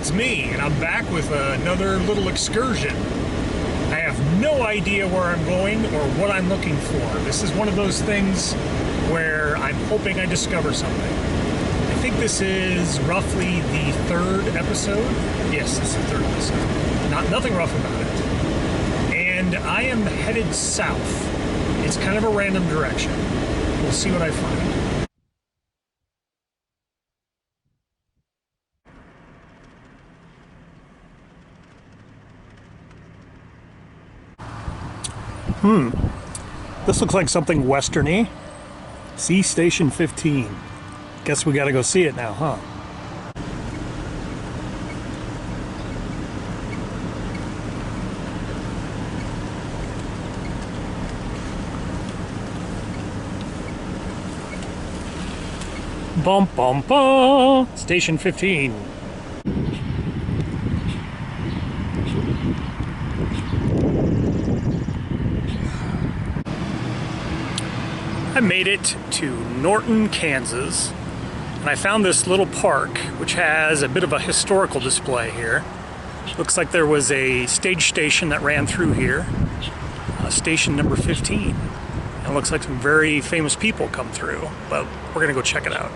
it's me, and I'm back with another little excursion. I have no idea where I'm going or what I'm looking for. This is one of those things where I'm hoping I discover something. I think this is roughly the third episode. Yes, this is the third episode. Nothing rough about it. And I am headed south. It's kind of a random direction. We'll see what I find. This looks like something westerny. See Station 15. Guess we gotta go see it now, huh? Bum bum bum! Station 15. I made it to Norton, Kansas, and I found this little park which has a bit of a historical display here. Looks like there was a stage station that ran through here, station number 15. And it looks like some very famous people come through, but we're gonna go check it out.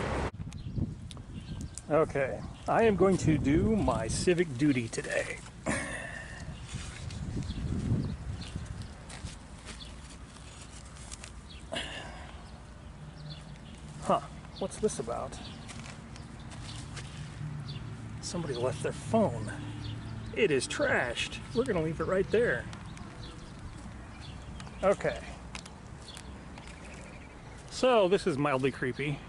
Okay, I am going to do my civic duty today. Huh, what's this about? Somebody left their phone. It is trashed. We're gonna leave it right there. Okay. So this is mildly creepy.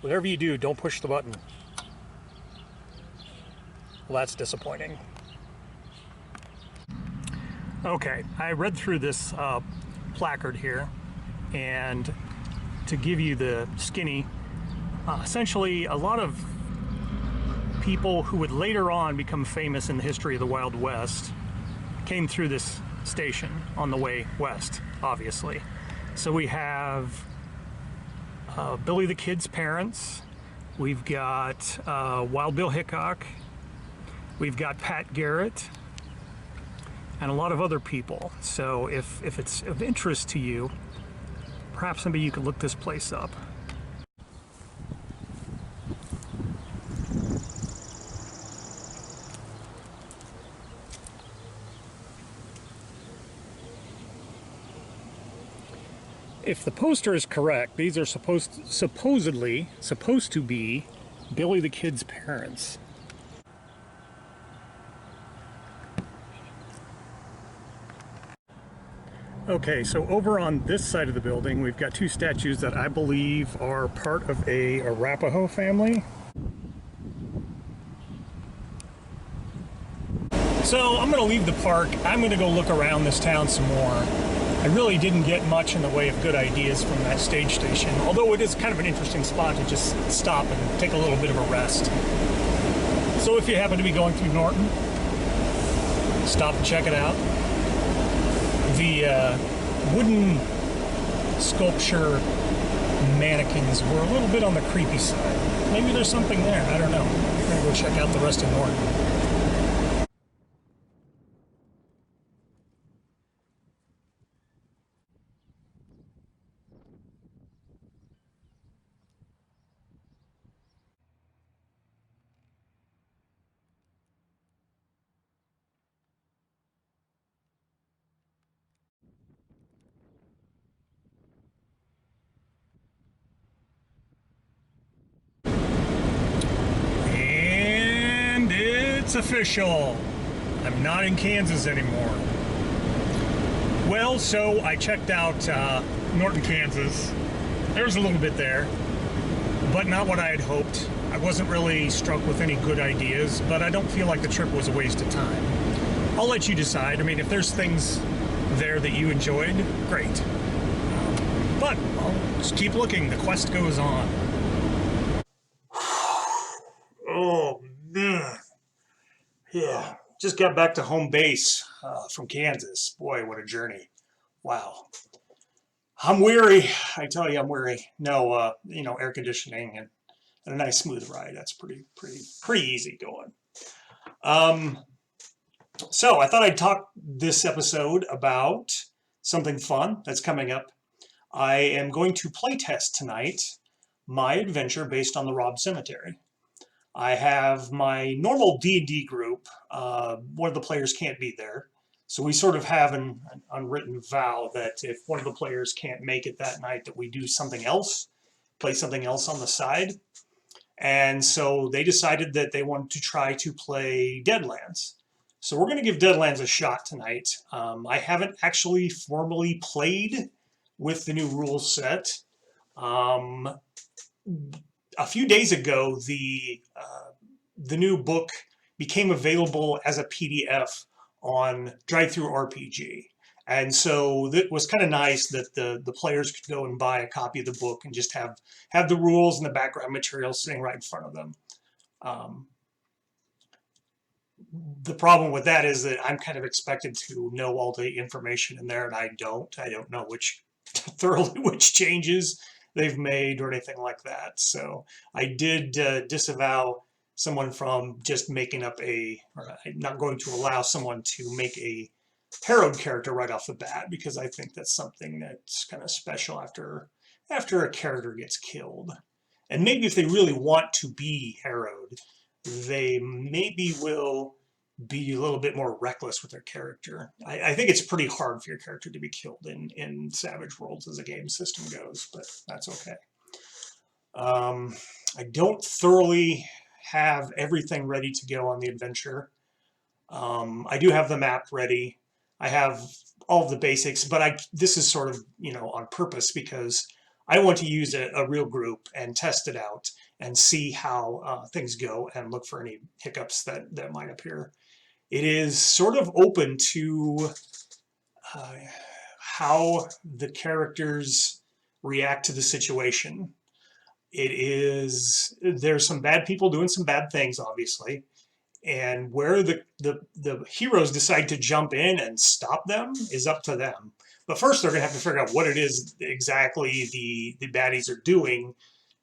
Whatever you do, don't push the button. Well, that's disappointing. Okay, I read through this placard here, and to give you the skinny, essentially a lot of people who would later on become famous in the history of the Wild West came through this station on the way west, obviously. So we have Billy the Kid's parents, we've got Wild Bill Hickok, we've got Pat Garrett, and a lot of other people. So if it's of interest to you, perhaps maybe you could look this place up. If the poster is correct, these are supposedly supposed to be Billy the Kid's parents. Okay, so over on this side of the building, we've got two statues that I believe are part of a Arapaho family. So I'm gonna leave the park. I'm gonna go look around this town some more. I really didn't get much in the way of good ideas from that stage station, although it is kind of an interesting spot to just stop and take a little bit of a rest. So if you happen to be going through Norton, stop and check it out. The wooden sculpture mannequins were a little bit on the creepy side. Maybe there's something there, I don't know. I'm gonna go check out the rest of Norton. And it's official. I'm not in Kansas anymore. Well, so I checked out Norton, Kansas. There's a little bit there, but not what I had hoped. I wasn't really struck with any good ideas, but I don't feel like the trip was a waste of time. I'll let you decide. I mean, if there's things there that you enjoyed, great. But I'll just keep looking. The quest goes on. Oh, man. Yeah, just got back to home base from Kansas. Boy, what a journey. Wow. I'm weary. I tell you, I'm weary. No, air conditioning and a nice smooth ride. That's pretty easy going. Um, so I thought I'd talk this episode about something fun that's coming up. I am going to playtest tonight my adventure based on the Rob Cemetery. I have my normal D&D group. One of the players can't be there. So we sort of have an unwritten vow that if one of the players can't make it that night, that we do something else, play something else on the side. And so they decided that they wanted to try to play Deadlands. So we're going to give Deadlands a shot tonight. I haven't actually formally played with the new rules set. A few days ago, the new book became available as a PDF on DriveThruRPG. And so it was kind of nice that the players could go and buy a copy of the book and just have the rules and the background material sitting right in front of them. The problem with that is that I'm kind of expected to know all the information in there, and I don't. I don't know which changes they've made or anything like that. So I did disavow someone from just making up or I'm not going to allow someone to make a harrowed character right off the bat, because I think that's something that's kind of special after a character gets killed. And maybe if they really want to be harrowed, they maybe will be a little bit more reckless with their character. I think it's pretty hard for your character to be killed in Savage Worlds as a game system goes, but that's okay. I don't thoroughly have everything ready to go on the adventure. I do have the map ready. I have all of the basics, but this is sort of, on purpose, because I want to use a real group and test it out and see how things go and look for any hiccups that might appear. It is sort of open to how the characters react to the situation. There's some bad people doing some bad things, obviously. And where the heroes decide to jump in and stop them is up to them. But first, they're going to have to figure out what it is exactly the baddies are doing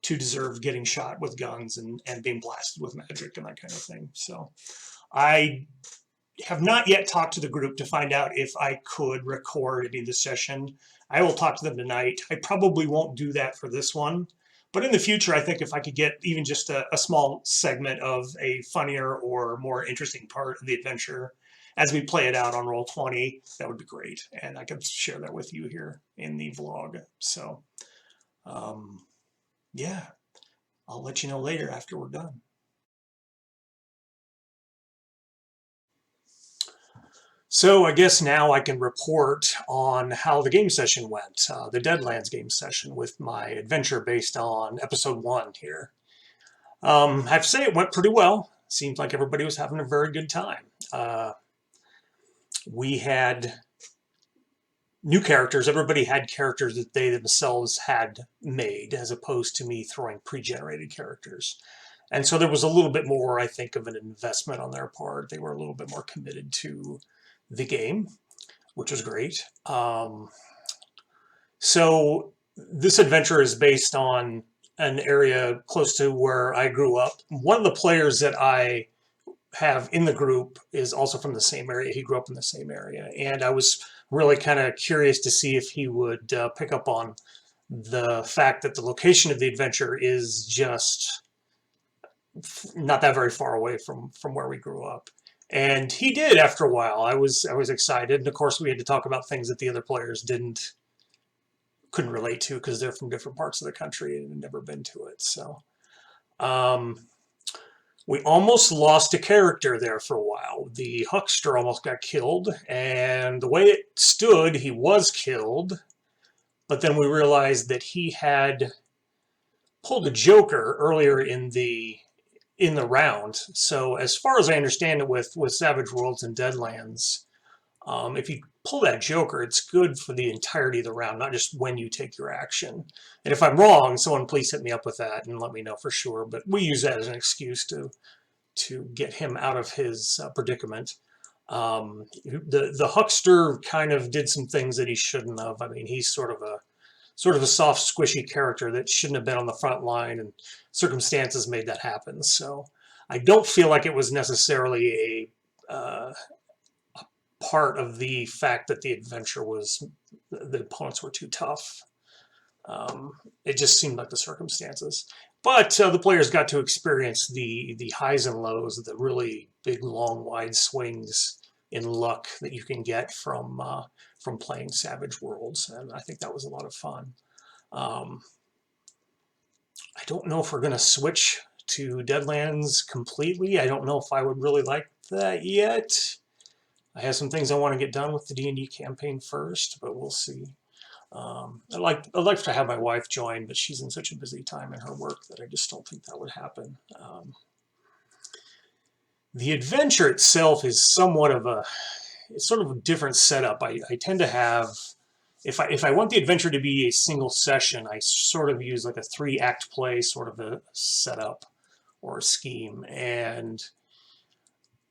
to deserve getting shot with guns and being blasted with magic and that kind of thing. So I have not yet talked to the group to find out if I could record the session. I will talk to them tonight. I probably won't do that for this one. But in the future, I think if I could get even just a small segment of a funnier or more interesting part of the adventure as we play it out on Roll20, that would be great. And I could share that with you here in the vlog. So, yeah, I'll let you know later after we're done. So I guess now I can report on how the game session went, the Deadlands game session with my adventure based on episode 1 here. I have to say it went pretty well. Seems like everybody was having a very good time. We had new characters. Everybody had characters that they themselves had made, as opposed to me throwing pre-generated characters. And so there was a little bit more, I think, of an investment on their part. They were a little bit more committed to the game, which was great. So this adventure is based on an area close to where I grew up. One of the players that I have in the group is also from the same area. He grew up in the same area, and I was really kind of curious to see if he would pick up on the fact that the location of the adventure is just not that very far away from where we grew up. And he did after a while. I was excited, and of course we had to talk about things that the other players couldn't relate to, because they're from different parts of the country and had never been to it. So we almost lost a character there for a while. The huckster almost got killed, and the way it stood, he was killed, but then we realized that he had pulled a joker earlier in the round. So as far as I understand it, with Savage Worlds and Deadlands, if you pull that joker, it's good for the entirety of the round, not just when you take your action. And if I'm wrong, someone please hit me up with that and let me know for sure. But we use that as an excuse to get him out of his predicament. The huckster kind of did some things that he shouldn't have. I mean, he's sort of sort of a soft, squishy character that shouldn't have been on the front line, and circumstances made that happen. So I don't feel like it was necessarily a part of the fact that the adventure was the opponents were too tough. It just seemed like the circumstances. But the players got to experience the highs and lows, the really big, long, wide swings in luck that you can get from playing Savage Worlds, and I think that was a lot of fun. I don't know if we're going to switch to Deadlands completely. I don't know if I would really like that yet. I have some things I want to get done with the D&D campaign first, but we'll see. I'd like to have my wife join, but she's in such a busy time in her work that I just don't think that would happen. The adventure itself is somewhat of it's sort of a different setup. I tend to have, if I want the adventure to be a single session, I sort of use like a 3-act play sort of a setup or a scheme. And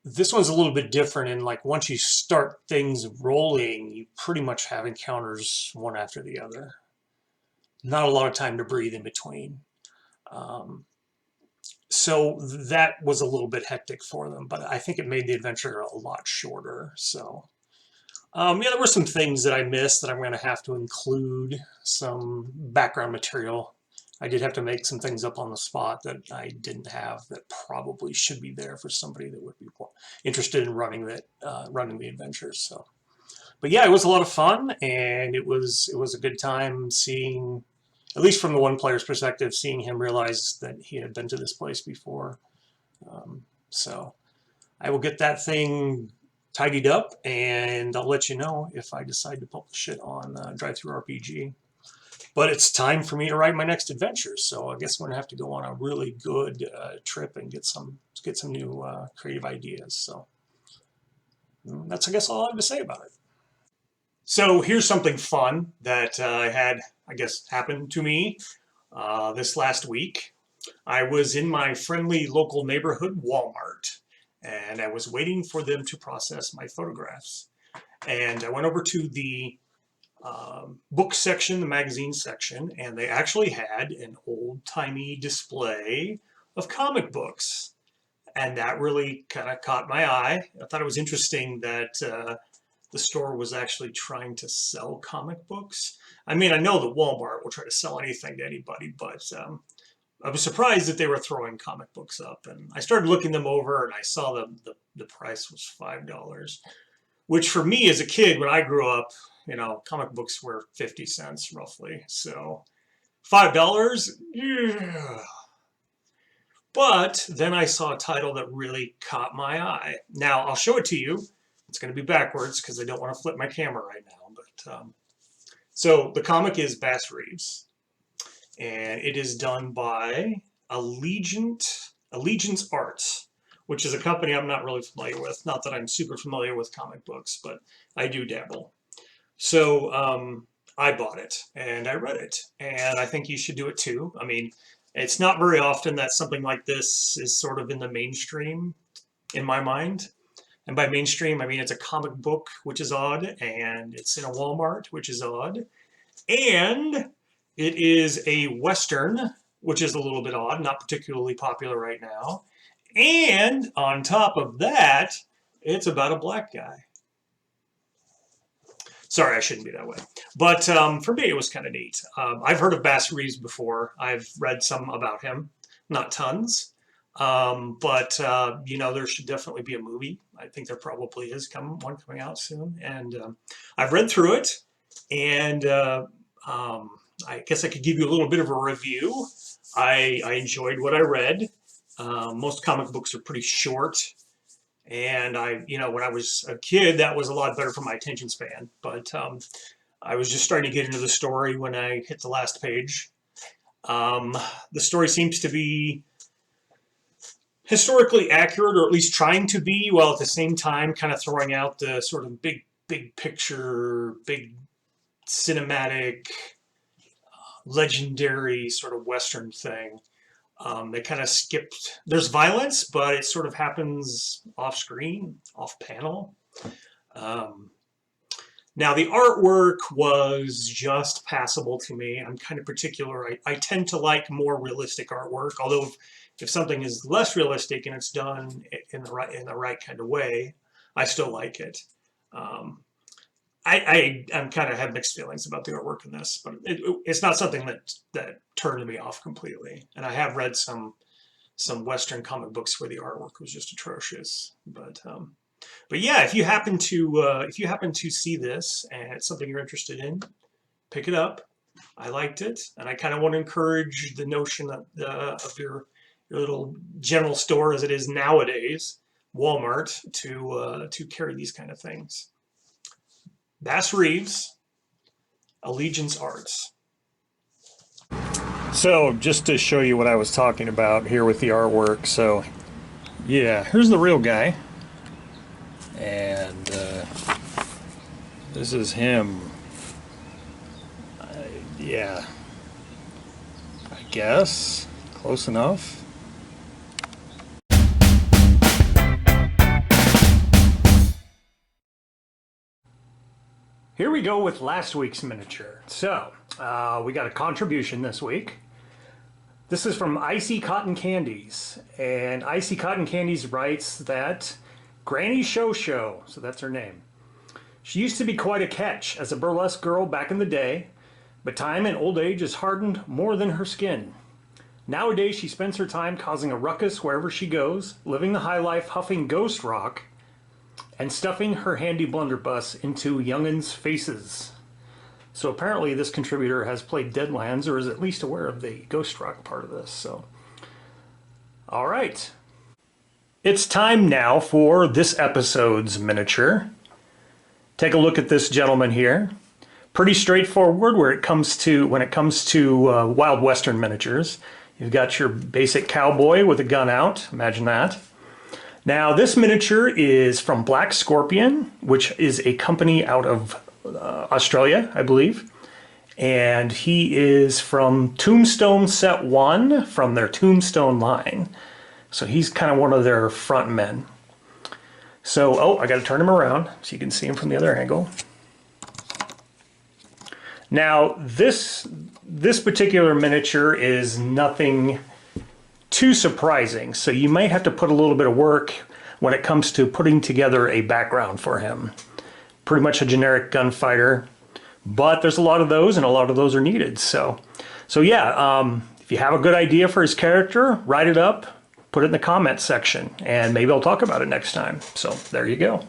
this one's a little bit different in, like, once you start things rolling, you pretty much have encounters one after the other. Not a lot of time to breathe in between. So that was a little bit hectic for them, but I think it made the adventure a lot shorter. So yeah, there were some things that I missed that I'm going to have to include, some background material. I did have to make some things up on the spot that I didn't have that probably should be there for somebody that would be interested in running the adventures. So, but yeah, it was a lot of fun, and it was a good time seeing, at least from the one player's perspective, seeing him realize that he had been to this place before. So I will get that thing tidied up, and I'll let you know if I decide to publish it on DriveThruRPG. But it's time for me to write my next adventure, so I guess I'm gonna have to go on a really good trip and get some new creative ideas. So that's, I guess, all I have to say about it. So here's something fun that I had, I guess, happen to me this last week. I was in my friendly local neighborhood Walmart, and I was waiting for them to process my photographs. And I went over to the book section, the magazine section, and they actually had an old-timey display of comic books. And that really kind of caught my eye. I thought it was interesting that the store was actually trying to sell comic books. I mean, I know that Walmart will try to sell anything to anybody, but I was surprised that they were throwing comic books up. And I started looking them over, and I saw the price was $5, which for me as a kid, when I grew up, you know, comic books were 50 cents roughly. So $5, yeah. But then I saw a title that really caught my eye. Now, I'll show it to you. It's going to be backwards because I don't want to flip my camera right now. But so the comic is Bass Reeves, and it is done by Allegiance Arts, which is a company I'm not really familiar with. Not that I'm super familiar with comic books, but I do dabble. So I bought it and I read it, and I think you should do it too. I mean, it's not very often that something like this is sort of in the mainstream in my mind. And by mainstream, I mean it's a comic book, which is odd, and it's in a Walmart, which is odd. And it is a Western, which is a little bit odd, not particularly popular right now. And on top of that, it's about a black guy. Sorry, I shouldn't be that way. But for me, it was kind of neat. I've heard of Bass Reeves before. I've read some about him, not tons. But you know, there should definitely be a movie. I think there probably is one coming out soon. And I've read through it, and I guess I could give you a little bit of a review. I enjoyed what I read. Most comic books are pretty short. And you know, when I was a kid, that was a lot better for my attention span. But I was just starting to get into the story when I hit the last page. The story seems to be historically accurate, or at least trying to be, while at the same time kind of throwing out the sort of big picture, big cinematic, legendary sort of Western thing. They kind of skipped, there's violence, but it sort of happens off screen, off panel. Now, the artwork was just passable to me. I'm kind of particular. I tend to like more realistic artwork, although if something is less realistic and it's done in the right kind of way, I still like it. Um, I'm kind of have mixed feelings about the artwork in this, but it's not something that turned me off completely. And I have read some Western comic books where the artwork was just atrocious, but yeah, if you happen to see this and it's something you're interested in, pick it up. I liked it, and I kind of want to encourage the notion of your little general store as it is nowadays, Walmart, to carry these kind of things. Bass Reeves, Allegiance Arts. So just to show you what I was talking about here with the artwork, so yeah, here's the real guy. And this is him. Yeah, I guess close enough. Here we go with last week's miniature. So we got a contribution this week. This is from Icy Cotton Candies, and Icy Cotton Candies writes that Granny Show, so that's her name. She used to be quite a catch as a burlesque girl back in the day, but time and old age has hardened more than her skin. Nowadays she spends her time causing a ruckus wherever she goes, living the high life huffing ghost rock, and stuffing her handy blunderbuss into young'uns' faces. So apparently this contributor has played Deadlands, or is at least aware of the ghost rock part of this, so. All right. It's time now for this episode's miniature. Take a look at this gentleman here. Pretty straightforward when it comes to Wild Western miniatures. You've got your basic cowboy with a gun out. Imagine that. Now this miniature is from Black Scorpion, which is a company out of Australia, I believe. And he is from Tombstone Set 1 from their Tombstone line. So he's kind of one of their front men. So, oh, I got to turn him around so you can see him from the other angle. Now, this particular miniature is nothing too surprising. So you might have to put a little bit of work when it comes to putting together a background for him. Pretty much a generic gunfighter, but there's a lot of those, and a lot of those are needed. So yeah, if you have a good idea for his character, write it up. Put it in the comments section, and maybe I'll talk about it next time. So there you go.